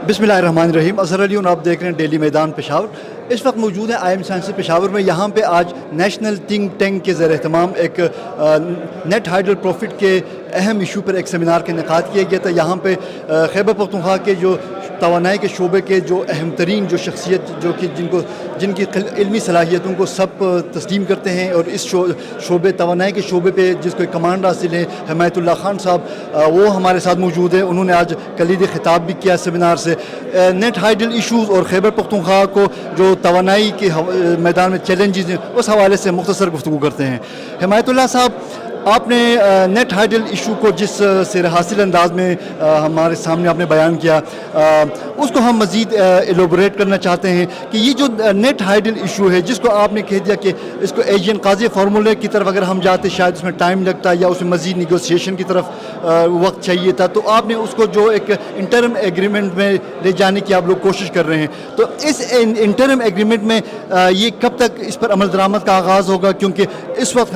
बिस्मिल्लाहिर्रहमानिर्रहीम। अज़हर अली और आप देख रहे हैं डेली मैदान पेशावर। इस वक्त मौजूद है IIM साइंस पेशावर में। यहाँ पे आज नेशनल थिंक टैंक के ज़ेर एहतमाम एक नेट हाइडल प्रॉफिट के अहम इशू पर एक सेमिनार का इनेकाद किया गया था। यहाँ पे खैबर पख्तूनख्वा के जो तवानाई के शोबे के जो अहम तरीन जो शख्सियत जो कि जिनकी इल्मी सलाहियतों को सब तस्लीम करते हैं और इस शोबे तवानाई के शोबे पे जिसको कमांड हासिल है हिमायतुल्लाह खान साहब, वो हमारे साथ मौजूद है। उन्होंने आज कलीदी खिताब भी किया सेमिनार से। नेट हाइडल इशूज़ और खैबर पख्तूनख्वा को जो तवानाई के मैदान में चैलेंजेस हैं उस हवाले से मुख्तसर गुफ्तगू करते हैं। हिमायतुल्लाह साहब, आपने नेट हाइडल इशू को जिस सिर हासिल अंदाज में हमारे सामने आपने बयान किया, उसको हम मज़ीद एलोबरेट करना चाहते हैं कि ये जो नेट हाइडल इशू है जिसको आपने कह दिया कि इसको एशियन काजी फार्मूले की तरफ अगर हम जाते शायद उसमें टाइम लगता या उसमें मज़ीद निगोसिएशन की तरफ वक्त चाहिए था, तो आपने उसको जो एक इंटरम एग्रीमेंट में ले जाने की आप लोग कोशिश कर रहे हैं। तो इस इंटरम एग्रीमेंट में ये कब तक इस पर अमल दरामद का आगाज़ होगा, क्योंकि इस वक्त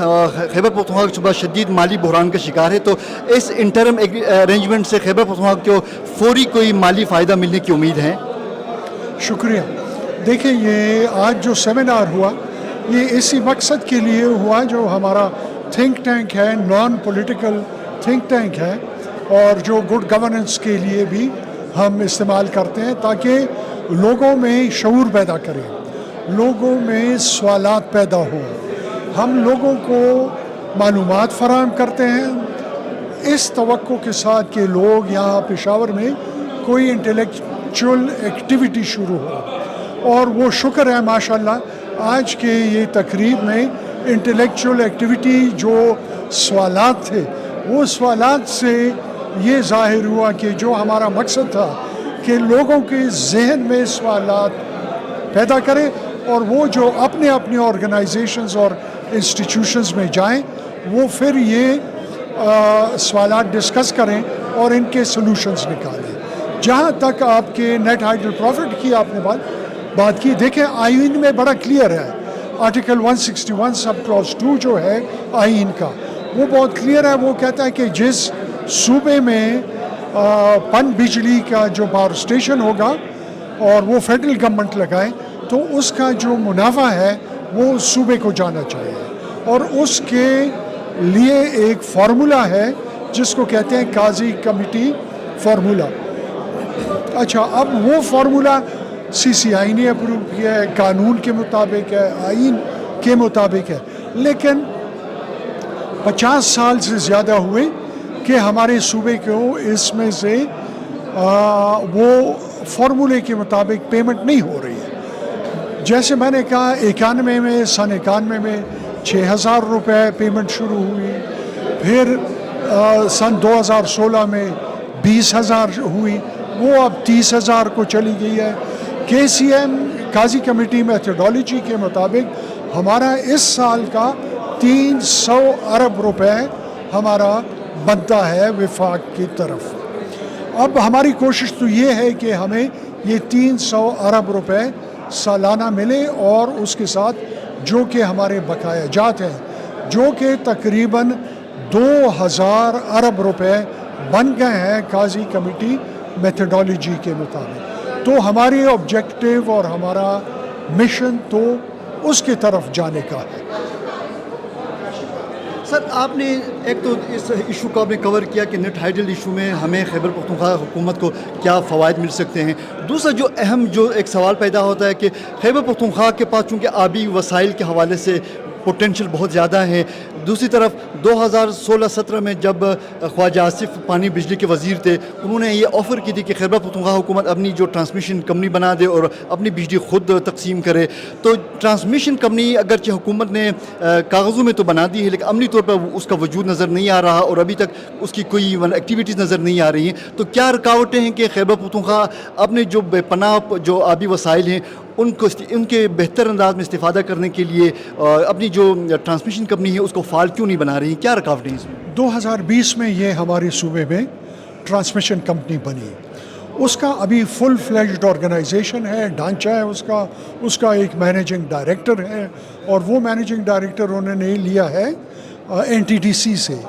खैबर पख्तूनख्वा का सूबा शदीद माली बहरान का शिकार है। तो इस इंटरम अरेंजमेंट से खैबर पख्तूनख्वा को फौरी कोई माली फ़ायदा मिलने की उम्मीद है? शुक्रिया। देखिए, ये आज जो सेमिनार हुआ ये इसी मकसद के लिए हुआ, जो हमारा थिंक टैंक है, नॉन पॉलिटिकल थिंक टैंक है और जो गुड गवर्नेंस के लिए भी हम इस्तेमाल करते हैं, ताकि लोगों में शऊर पैदा करें, लोगों में सवालात पैदा हो, हम लोगों को मालूमात फराहम करते हैं इस तवक्को के साथ कि लोग यहाँ पेशावर में कोई इंटेलेक्चुअल एक्टिविटी शुरू हो। और वो शुक्र है माशाल्लाह आज के ये तकरीब में इंटेलेक्चुअल एक्टिविटी जो सवालात थे, वो सवालात से ये ज़ाहिर हुआ कि जो हमारा मकसद था कि लोगों के जहन में सवालात पैदा करें और वो जो अपने अपने ऑर्गेनाइजेशंस और इंस्टीट्यूशंस में जाएं, वो फिर ये सवालात डिस्कस करें और इनके सॉल्यूशंस निकालें। जहाँ तक आपके नेट हाइडल प्रॉफिट की आपने बात की, देखें आईन में बड़ा क्लियर है। आर्टिकल 161 सब क्लॉज 2 जो है आईन का, वो बहुत क्लियर है। वो कहता है कि जिस सूबे में पन बिजली का जो पावर स्टेशन होगा और वो फेडरल गवर्नमेंट लगाए, तो उसका जो मुनाफा है वो सूबे को जाना चाहिए। और उसके लिए एक फार्मूला है जिसको कहते हैं काजी कमेटी फार्मूला। अच्छा, अब वो फार्मूला CCI ने अप्रूव किया है, कानून के मुताबिक है, आइन के मुताबिक है, लेकिन 50 साल से ज़्यादा हुए कि हमारे सूबे को इसमें से वो फार्मूले के मुताबिक पेमेंट नहीं हो रही है। जैसे मैंने कहा, 91 में सन 91 में 6,000 रुपये पेमेंट शुरू हुई, फिर सन 2016 में 20,000 हुई, वो अब 30,000 को चली गई है। KCM काजी कमेटी मेथोडोलॉजी के मुताबिक हमारा इस साल का 300 अरब रुपए हमारा बनता है विफाक की तरफ। अब हमारी कोशिश तो ये है कि हमें ये 300 अरब रुपए सालाना मिले और उसके साथ जो कि हमारे बकाया जात हैं, जो कि तकरीबन 2000 अरब रुपए बन गए हैं काजी कमेटी मेथोडोलॉजी के मुताबिक। तो हमारी ऑब्जेक्टिव और हमारा मिशन तो उसकी तरफ जाने का है। सर, आपने एक तो इस इशू को आपने कवर किया कि नेट हाइडल इशू में हमें खैबर पख्तूनख्वा हुकूमत को क्या फ़वाइद मिल सकते हैं। दूसरा जो अहम जो एक सवाल पैदा होता है कि खैबर पख्तूनख्वा के पास चूँकि आबी वसाइल के हवाले से पोटेंशियल बहुत ज़्यादा है। दूसरी तरफ 2016-17 में जब ख्वाजा आसिफ पानी बिजली के वज़ीर थे, उन्होंने ये ऑफ़र की थी कि खैबर पख्तूनख्वा हुकूमत अपनी जो ट्रांसमिशन कंपनी बना दे और अपनी बिजली खुद तकसीम करे। तो ट्रांसमिशन कंपनी अगरचे हुकूमत ने कागज़ों में तो बना दी है, लेकिन अमली तौर पर उसका वजूद नज़र नहीं आ रहा और अभी तक उसकी कोई एक्टिविटीज़ नज़र नहीं आ रही हैं। तो क्या रुकावटें हैं कि खैबर पख्तूनख्वा अपने जो बेपनाह जो आबी वसाइल हैं उनके बेहतर अंदाज में इस्तेफ़ादा करने के लिए अपनी जो ट्रांसमिशन कंपनी है उसको फ़ाल क्यों नहीं बना रही? क्या रुकावटें इसमें? 2020 में ये हमारे सूबे में ट्रांसमिशन कंपनी बनी, उसका अभी फुल फ्लेज्ड ऑर्गेनाइजेशन है, ढांचा है उसका एक मैनेजिंग डायरेक्टर है और वो मैनेजिंग डायरेक्टर उन्होंने लिया है NTDC से।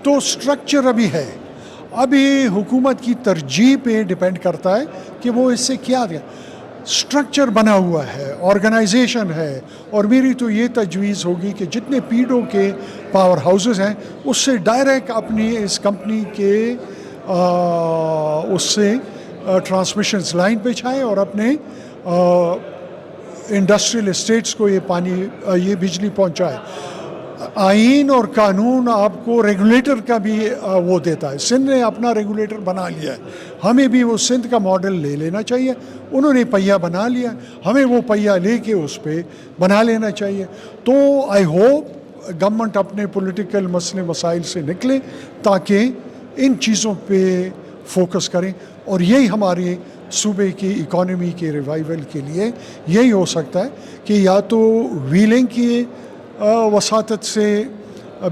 तो स्ट्रक्चर अभी है। ابھی حکومت کی ترجیح پہ ڈپینڈ کرتا ہے کہ وہ اس سے کیا دیا. اسٹرکچر بنا ہوا ہے, آرگنائزیشن ہے, اور میری تو یہ تجویز ہوگی کہ جتنے پیڈو کے پاور ہاؤسز ہیں اس سے ڈائریکٹ اپنی اس کمپنی کے اس سے ٹرانسمیشنز لائن پہ چھائیں اور اپنے انڈسٹریل اسٹیٹس کو یہ بجلی پہنچائے. آئین اور قانون آپ کو ریگولیٹر کا بھی وہ دیتا ہے. سندھ نے اپنا ریگولیٹر بنا لیا ہے, ہمیں بھی وہ سندھ کا ماڈل لے لینا چاہیے. انہوں نے پہیہ بنا لیا, ہمیں وہ پہیہ لے کے اس پہ بنا لینا چاہیے. تو آئی ہوپ گورنمنٹ اپنے پولیٹیکل مسئلے مسائل سے نکلے تاکہ ان چیزوں پہ فوکس کریں, اور یہی ہمارے صوبے کی اکانومی کے ریوائول کے لیے یہی ہو سکتا ہے کہ یا تو ویلنگ کی وساطت سے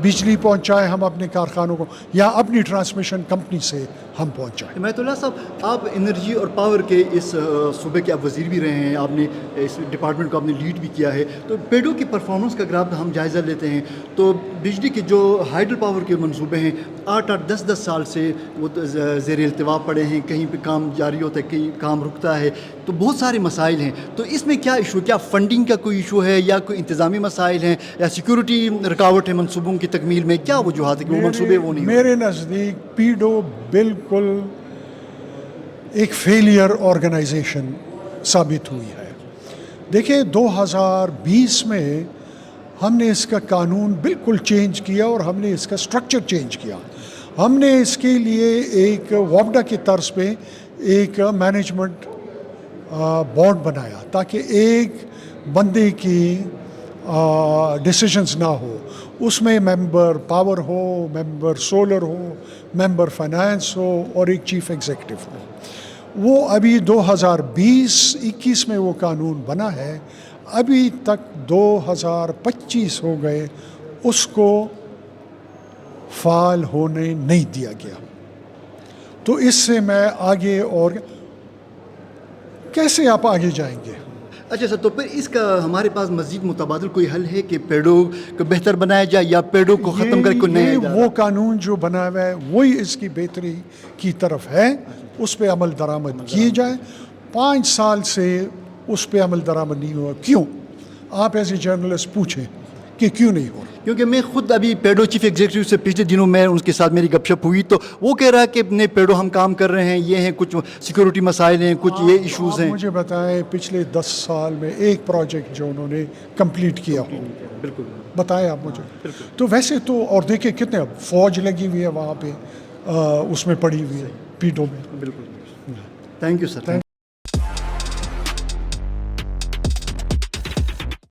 بجلی پہنچائیں ہم اپنے کارخانوں کو, یا اپنی ٹرانسمیشن کمپنی سے ہم پہنچائیں. حمایت اللہ صاحب, آپ انرجی اور پاور کے اس صوبے کے آپ وزیر بھی رہے ہیں, آپ نے اس ڈپارٹمنٹ کو آپ نے لیڈ بھی کیا ہے, تو پیڈو کی پرفارمنس کا اگر آپ ہم جائزہ لیتے ہیں تو بجلی کے جو ہائیڈل پاور کے منصوبے ہیں 8-8 10-10 سال سے وہ زیر التوا پڑے ہیں, کہیں پہ کام جاری ہوتا ہے, کہیں کام رکتا ہے, تو بہت سارے مسائل ہیں. تو اس میں کیا ایشو, کیا فنڈنگ کا کوئی ایشو ہے, یا کوئی انتظامی مسائل ہیں, یا سیکورٹی رکاوٹ ہے منصوبوں کی تکمیل میں, کیا وجوہات ہے کہ وہ منصوبے وہ نہیں میرے نزدیک پیڈو بالکل ایک فیلئر آرگنائزیشن ثابت ہوئی ہے. دیکھیں 2020 میں ہم نے اس کا قانون بالکل چینج کیا اور ہم نے اس کا سٹرکچر چینج کیا. ہم نے اس کے لیے ایک وابڈا کی طرز پہ ایک مینجمنٹ بورڈ بنایا تاکہ ایک بندے کی ڈیسیجنز نہ ہو. اس میں ممبر پاور ہو, ممبر سولر ہو, ممبر فائنانس ہو, اور ایک چیف ایگزیکٹو ہو. وہ ابھی 2020-21 میں وہ قانون بنا ہے, ابھی تک 2025 ہو گئے اس کو فعال ہونے نہیں دیا گیا. تو اس سے میں آگے, اور کیسے آپ آگے جائیں گے؟ اچھا سر, تو پھر اس کا ہمارے پاس مزید متبادل کوئی حل ہے کہ پیڈو کو بہتر بنایا جائے, یا پیڈو کو ختم کر کے نیا وہ قانون جو بنا ہوا ہے وہی اس کی بہتری کی طرف ہے, اس پہ عمل درآمد کیے جائے. 5 سال سے اس پہ عمل درآمد نہیں ہوا. کیوں؟ آپ ایز اے جرنلسٹ پوچھیں کہ کیوں نہیں ہو رہا. کیونکہ میں خود ابھی پیڈو چیف ایگزیکٹو سے پچھلے دنوں میں ان کے ساتھ میری گپ شپ ہوئی, تو وہ کہہ رہا ہے کہ نہیں پیڈو ہم کام کر رہے ہیں, یہ ہیں کچھ سیکورٹی مسائل ہیں, کچھ یہ ایشوز ہیں. مجھے بتائیں پچھلے 10 سال میں ایک پروجیکٹ جو انہوں نے کمپلیٹ کیا ہو, بالکل بتائیں آپ مجھے. تو ویسے تو, اور دیکھیں کتنے فوج لگی ہوئی ہے وہاں پہ, اس میں پڑی ہوئی ہے پیڈو میں. بالکل. Thank you sir.